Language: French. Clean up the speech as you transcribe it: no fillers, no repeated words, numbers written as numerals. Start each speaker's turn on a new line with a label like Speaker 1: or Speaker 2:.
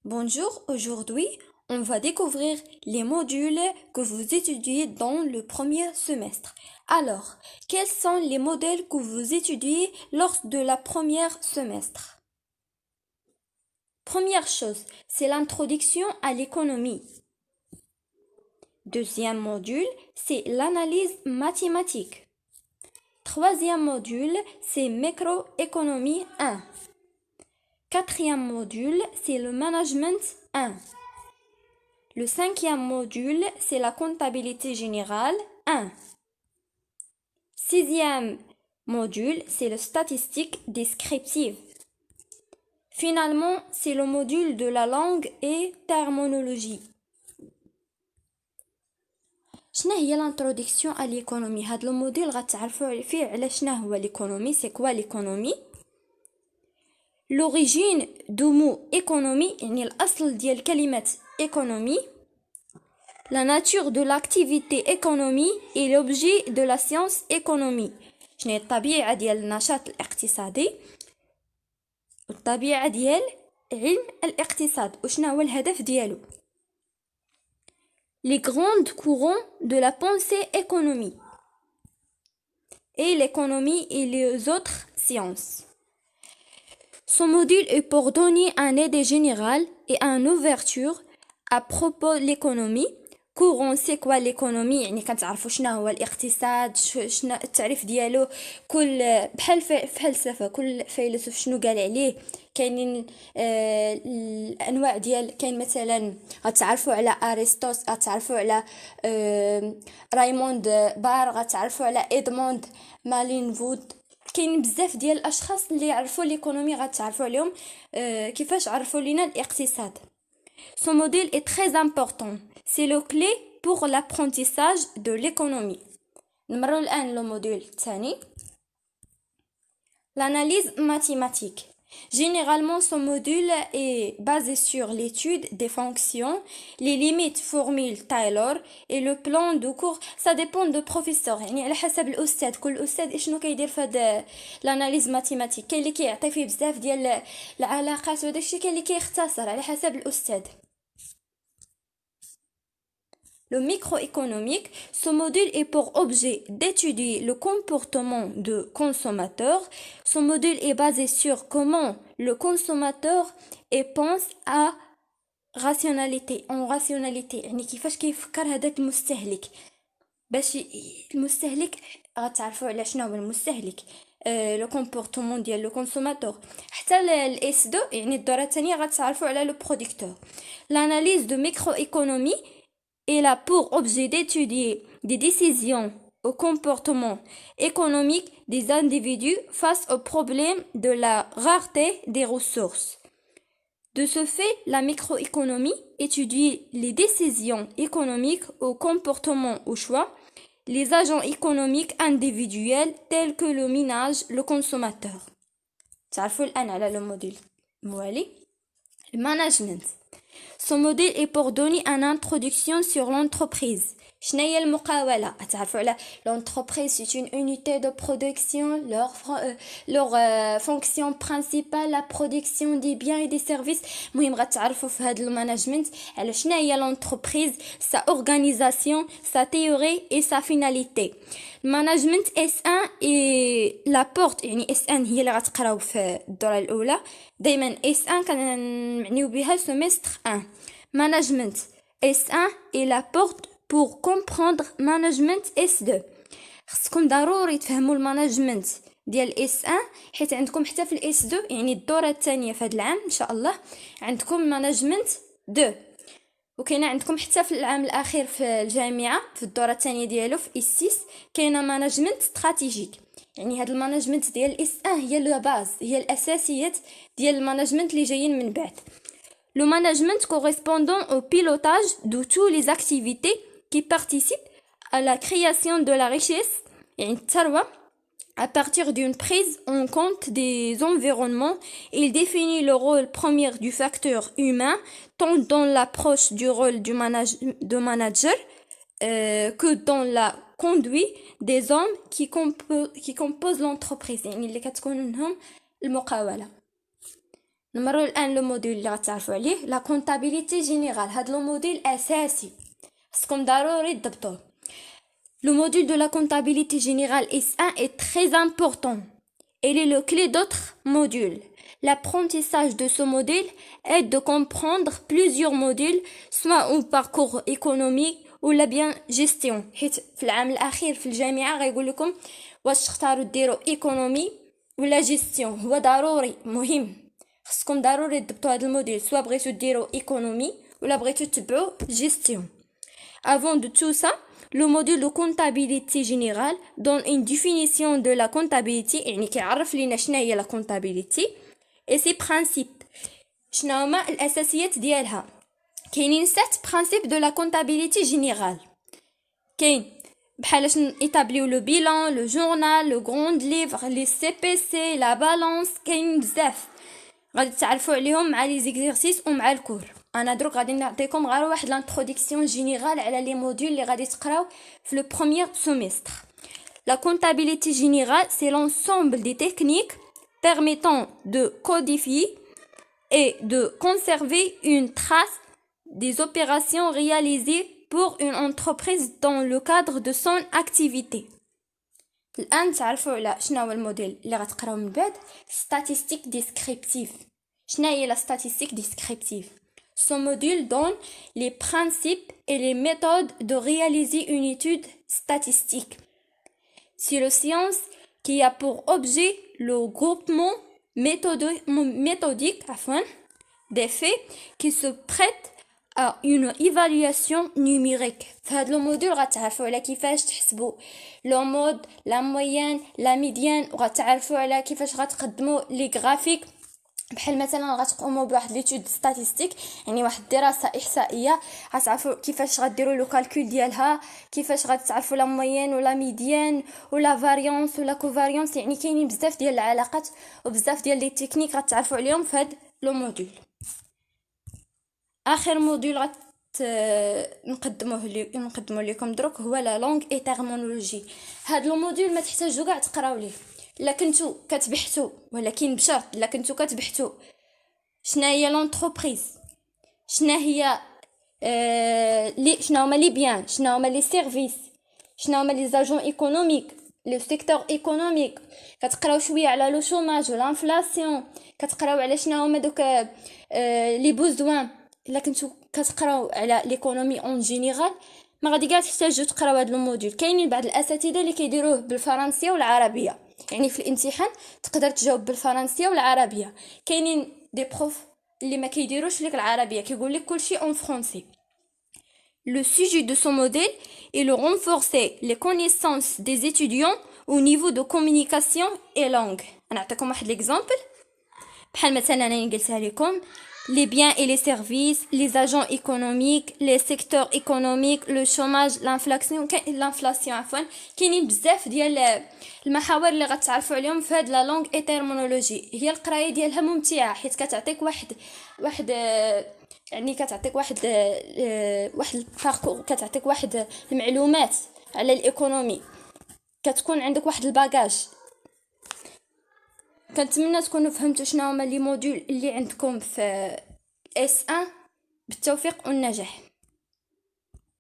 Speaker 1: Bonjour, aujourd'hui, on va découvrir les modules que vous étudiez dans le premier semestre. Alors, quels sont les modèles que vous étudiez lors de la première semestre? Première chose, c'est l'introduction à l'économie. Deuxième module, c'est l'analyse mathématique. Troisième module, c'est microéconomie 1. Quatrième module, c'est le management 1. Le cinquième module, c'est la comptabilité générale 1. Sixième module, c'est le statistique descriptive. Finalement, c'est le module de la langue et terminologie. شنو هي l'introduction à l'économie؟ هذا الموديل غتعرفوا فيه على شنو هو l'économie. C'est quoi l'économie؟ l'origine du mot économie يعني الأصل ديال كلمة économie. La nature de l'activité économie et l'objet de la science économie. شنو هي الطبيعة ديال النشاط الاقتصادي والطبيعة ديال علم الاقتصاد وشنو هو الهدف ديالو. Les grands courants de la pensée économie et l'économie et les autres sciences. Son module est pour donner un idée générale et une ouverture à propos de l'économie. كورون سي كوا ليكونومي يعني كنتعرفوا شنو هو الاقتصاد شنو التعريف ديالو كل بحال فلسفه كل فيلسوف شنو قال عليه كاينين الانواع ديال كاين مثلا غتعرفوا على ارسطوس غتعرفوا على رايموند بار غتعرفوا على ادموند مالينفود كاين بزاف ديال الاشخاص اللي يعرفوا ليكونومي غتعرفوا عليهم كيفاش عرفوا لينا الاقتصاد. Son modèle est très important. C'est le clé pour l'apprentissage de l'économie. نمروا الآن le module الثاني. L'analyse mathématique. Généralement, ce module est basé sur l'étude des fonctions, les limites formules Taylor et le plan de cours. Ça dépend du professeur. يعني على حسب الأستاذ كل أستاذ شنو كيدير في هذا l'analyse mathématique. كاين اللي كيعطي فيه بزاف ديال العلاقات وداكشي كاين اللي كيختصر على حسب الأستاذ. Le microéconomique, ce module est pour objet d'étudier le comportement de consommateur. Ce module est basé sur comment le consommateur pense à rationalité, en rationalité. يعني كيفاش كيفكر هذاك المستهلك باش المستهلك غتعرفوا على شنو هو المستهلك لو كومبورتمون ديال لو كونسوماتور حتى الاس 2 يعني الدوره الثانيه غتعرفوا على لو برودكتور. L'analyse de microéconomie est là pour objet d'étudier des décisions au comportement économique des individus face au problème de la rareté des ressources. De ce fait, la microéconomie étudie les décisions économiques au comportement au choix, les agents économiques individuels tels que le ménage, le consommateur. تعرفوا الآن على le module موالي. Le management. Son modèle est pour donner une introduction sur l'entreprise. شنو هي المقاولة؟ تعرفوا على l'entreprise c'est une unité de production leur fonction principale la production des biens et des services. مهم غتعرفوا في هذا المانجمنت على شنو هي l'entreprise sa organisation sa théorie et sa finalité. المانجمنت S1 et la porte يعني S1 هي اللي غتقراو في الدورة الأولى دايما S1 كنعنيو بها semestre 1. Management S1 et la porte pour comprendre management S2. خصكم ضروري تفهموا المانجمنت ديال S1 حيت عندكم حتى في الاس 2 يعني الدوره الثانيه في هذا العام ان شاء الله عندكم مانجمنت 2 وكاينه عندكم حتى في العام الاخير في الجامعه في الدوره الثانيه ديالو في اس 6 كاينه مانجمنت استراتيجيك. يعني هذا المانجمنت ديال اس 1 هي لو باز هي الاساسيات ديال المانجمنت اللي جايين من بعد. Le management correspondant au pilotage de toutes les activités qui participent à la création de la richesse يعني الثروة à partir d'une prise en compte des environnements. Il définit le rôle premier du facteur humain tant dans l'approche du rôle de manager que dans la conduite des hommes qui composent l'entreprise يعني اللي كتكون منهم المقاولة. نمروا الان لو موديل اللي غتعرفوا عليه لا كونطابيليتي جينيرال. هاد لو موديل اساسي خصكم ضروري تضبطوه. Le module de la comptabilité générale S1 est très important. Il est le clé d'autres modules. L'apprentissage de ce module aide de comprendre plusieurs modules, soit un parcours économique ou la bien gestion. حيت في العام الأخير في الجامعة غيقول لكم واش تختاروا ديروا ايكونومي ولا جيستيون. هو ضروري مهم، خصكم ضروري تضبطوا هذا الموديل، سواء بغيتو ديروا ايكونومي ولا بغيتو تتبعوا جيستيون. Avant de tout ça, le module de comptabilité générale donne une définition de la comptabilité، يعني كيعرف لينا شنو هي la comptabilité et ses principes. شنو هما الأساسيات ديالها؟ كاينين 7 principes de la comptabilité générale. كاين بحال باش نيتابليو لو بيلان، لو جورنال، لو غروند ليفر، لي سي بي سي، لا بالانس. كاين بزاف غادي تعرفوا عليهم مع لي زيكزيرسيس ومع الكور. انا دروك غادي نعطيكم غير واحد لانتروداكسيون جينيرال على لي موديول اللي غادي تقراو في لو بروميير سيمستر. La comptabilité générale, c'est l'ensemble des techniques permettant de codifier et de conserver une trace des opérations réalisées pour une entreprise dans le cadre de son activité. الآن تعرفوا على شنو هو الموديل اللي غتقراو من بعد. statistique descriptive. شنو هي la statistique descriptive؟ Ce module donne les principes et les méthodes de réaliser une étude statistique. C'est la science qui a pour objet le groupement méthodique des faits qui se prêtent à une évaluation numérique. في هذا الموديل غتعرفوا على كيفاش تحسبوا لو مود، لا موين، لا ميديان، وغتعرفوا على كيفاش غتقدموا لي غرافيك. بحال مثلا غتقوموا بواحد ليتود ستاتستيك، يعني واحد الدراسه احصائيه، غتعرفوا كيفاش غديروا لو كالكول ديالها، كيفاش غتعرفوا لا موين ولا ميديان ولا فاريونس ولا كوفاريونس. يعني كاينين بزاف ديال العلاقات وبزاف ديال لي تكنيك غتعرفوا عليهم في هذا لو موديل. اخر موديل نقدمه لكم دروك هو لا لونغ اي تيرمونولوجي. هذا لو موديل ما تحتاجوا كاع تقراو ليه، الا كنتو كتبحثوا، ولكن بشرط الا كنتو كتبحثوا شنو هي لونتربريز، شنو هي شنو هما لي بيان، شنو هما لي سيرفيس، شنو هما لي زاجون ايكونوميك، لو سيكتور ايكونوميك. كتقراو شويه على لو شوماج والانفلاسيون، كتقراو على شنو هما دوك لي بوزوان. الا كنتو كتقراو على ليكونومي اون جينيرال ما غادي كاع تحتاجوا تقراو هذا الموديول. كاينين بعض الاساتذه اللي كيديروه بالفرنسيه والعربيه، يعني في الامتحان تقدر تجاوب بالفرنسيه والعربيه. كاينين دي بروف اللي ما كيديروش لك العربيه، كيقول لك كلشي اون فرونسي. Le sujet de ce modèle est de renforcer les connaissances des étudiants au niveau de communication et langue. نعطيكم واحد l'exemple. بحال مثلا انا قلتها لكم les biens et les services, les agents économiques, les secteurs économiques, le chômage, l'inflation عفوا. كاينين بزاف ديال المحاور اللي غتعرفوا عليهم في هاد لا لونغ اي تيرمونولوجي. هي القرايه ديالها ممتعه حيت كتعطيك واحد يعني كتعطيك واحد الباركور، كتعطيك واحد المعلومات على الايكونومي، كتكون عندك واحد الباجاج. كنتمنى تكونوا فهمتوا شنو هما لي موديول اللي عندكم في اس 1. بالتوفيق والنجاح.